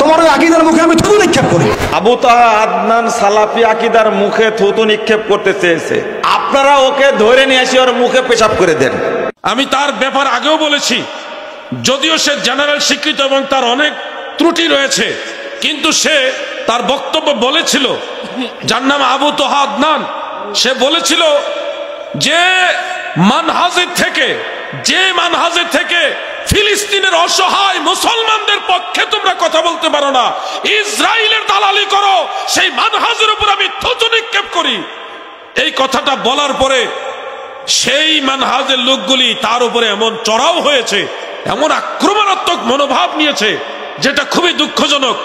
তোমার ওই আকীদার মুখে আমি থুতু নিক্ষেপ করি। আবু তাহা আদনান সালাফি আকীদার মুখে থুতু নিক্ষেপ করতে চেয়েছে, আপনারা ওকে ধরে নিয়ে এসে ওর মুখে পেশাব করে দেন। আমি তার ব্যাপার আগেও বলেছি, যদিও সে জেনারেল শিক্ষিত এবং তার অনেক ত্রুটি রয়েছে, কিন্তু সে তার বক্তব্য বলেছিল, যার নাম আবু তাহা আদনান, সে বলেছিল যে মানহাজের থেকে ফিলিস্তিনের অসহায় মুসলমানদের পক্ষে তোমরা কথা বলতে পারো না, ইসরায়েলের দালালি করো, সেই মানহাজের উপর আমি থুতু নিক্ষেপ করি। এই কথাটা বলার পরে সেই মানহাজের লোকগুলি তার উপরে এমন চড়াও হয়েছে, এমন আক্রমণাত্মক মনোভাব নিয়েছে, যেটা খুবই দুঃখজনক।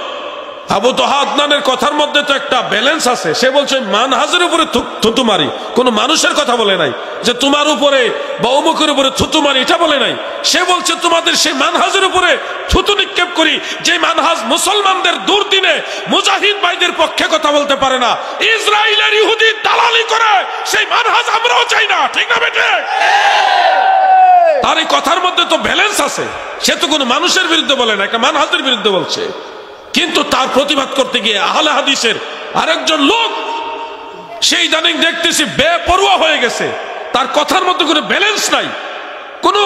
আবু তাহা আদনানের কথার মধ্যে তো একটা ব্যালেন্স আছে। সে বলছে মানহাজের উপরে থুতু মারি, কোনো মানুষের কথা বলে নাই, যে তোমার উপরে বা অমুকের উপরে থুতু মারি এটা বলে নাই। সে বলছে তোমাদের সেই মানহাজের উপরে থুতু নিক্ষেপ করি, যে মানহাজ মুসলমানদের দুর্দিনে মুজাহিদ ভাইদের পক্ষে কথা বলতে পারে না, ইসরায়েলের ইহুদি দালালি করে, সেই মানহাজ আমরাও চাই না। ঠিক না বেটে? তার এই কথার মধ্যে তো ব্যালেন্স আছে। সে তো কোনো মানুষের বিরুদ্ধে বলে না, একটা মানহাজের বিরুদ্ধে বলছে। কিন্তু তার প্রতিবাদ করতে গিয়ে আহলে হাদিসের আরেকজন লোক সেই ইদানিং দেখতেছি বেপরোয়া হয়ে গেছে। তার কথার মধ্যে কোনো ব্যালেন্স নাই, কোনো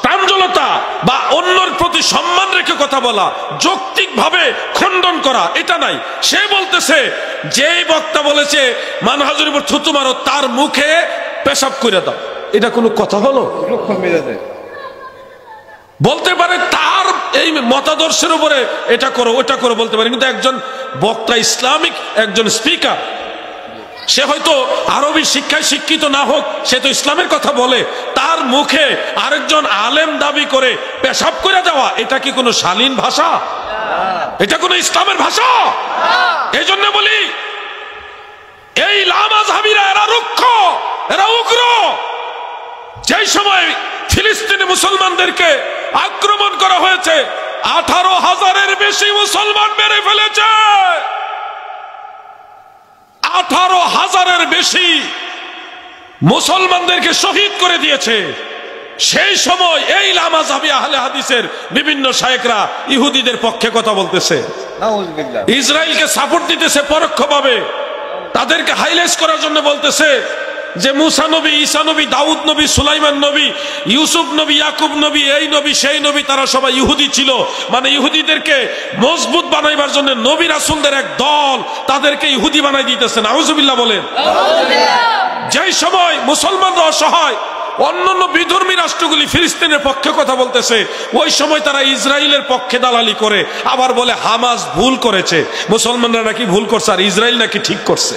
প্রাঞ্জলতা বা অন্যের প্রতি সম্মান রেখে কথা বলা, যৌক্তিকভাবে খণ্ডন করা, এটা নাই। সে বলতেছে যেই বক্তা বলেছে মানহাজের উপর থুতু মারো, তার মুখে পেশাব করে দাও। এটা কোনো কথা হলো? বলতে পারে তার এই মতাদর্শের উপরে এটা করো ওটা করো বলতে পারে, কিন্তু একজন বক্তা, ইসলামিক একজন স্পিকার, সে হয়তো আরবি শিক্ষায় শিক্ষিত না হোক, সে তো ইসলামের কথা বলে, তার মুখে আরেকজন আলেম দাবি করে পেশাব করে দেওয়া, এটা কি কোনো শালীন ভাষা? এটা কোনো ইসলামের ভাষা? এই জন্য বলি এই লামাযহাবীরা এরা রুক্ষ, এরা উগ্র। যেই সময় ফিলিস্তিনি মুসলমানদেরকে আক্রমণ করা হয়েছে, 18,000-এর বেশি মুসলমান মেরে ফেলেছে, 18,000-এর বেশি মুসলমানদেরকে শহীদ করে দিয়েছে। সেই সময় এই লামাযহাবী আহলে হাদিসের বিভিন্ন শায়েখরা ইহুদিদের পক্ষে কথা বলতেছে, ইসরায়েলকে সাপোর্ট দিতেছে পরোক্ষভাবে, তাদেরকে হাইলাইট করার জন্য বলতেছে যে মুসা নবী, ঈসা নবী, দাউদ নবী, সুলাইমান নবী, ইউসুফ নবী, ইয়াকুব নবী, এই নবী সেই নবী, তারা সবাই ইহুদি ছিল। মানে ইহুদিদেরকে মজবুত বানাইবার জন্য নবী রাসূলদের এক দল তাদেরকে ইহুদি বানাই দিতেছে। নাউজুবিল্লাহ বলেন। যেই সময় মুসলমানরা অসহায়, অন্যান্য বিধর্মী রাষ্ট্রগুলি ফিলিস্তিনের পক্ষে কথা বলতেছে, ওই সময় তারা ইসরায়েলের পক্ষে দালালি করে, আবার বলে হামাস ভুল করেছে, মুসলমানরা নাকি ভুল করছে আর ইসরায়েল নাকি ঠিক করছে।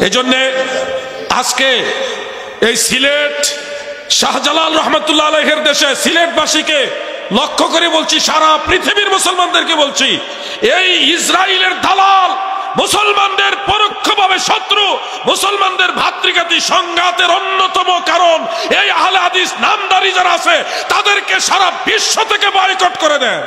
এই জন্যে আজকে এই সিলেট, শাহজালাল রহমতুল্লাহ আলাইহির দেশে সিলেটবাসীকে লক্ষ্য করে বলছি, সারা পৃথিবীর মুসলমানদেরকে বলছি, এই ইসরায়েলের দালাল মুসলমানদের পরোক্ষভাবে শত্রু, মুসলমানদের ভাতৃঘাতী সংঘাতের অন্যতম কারণ এই আহলে হাদিস নামদারি যারা আছে, তাদেরকে সারা বিশ্ব থেকে বয়কট করে দেয়।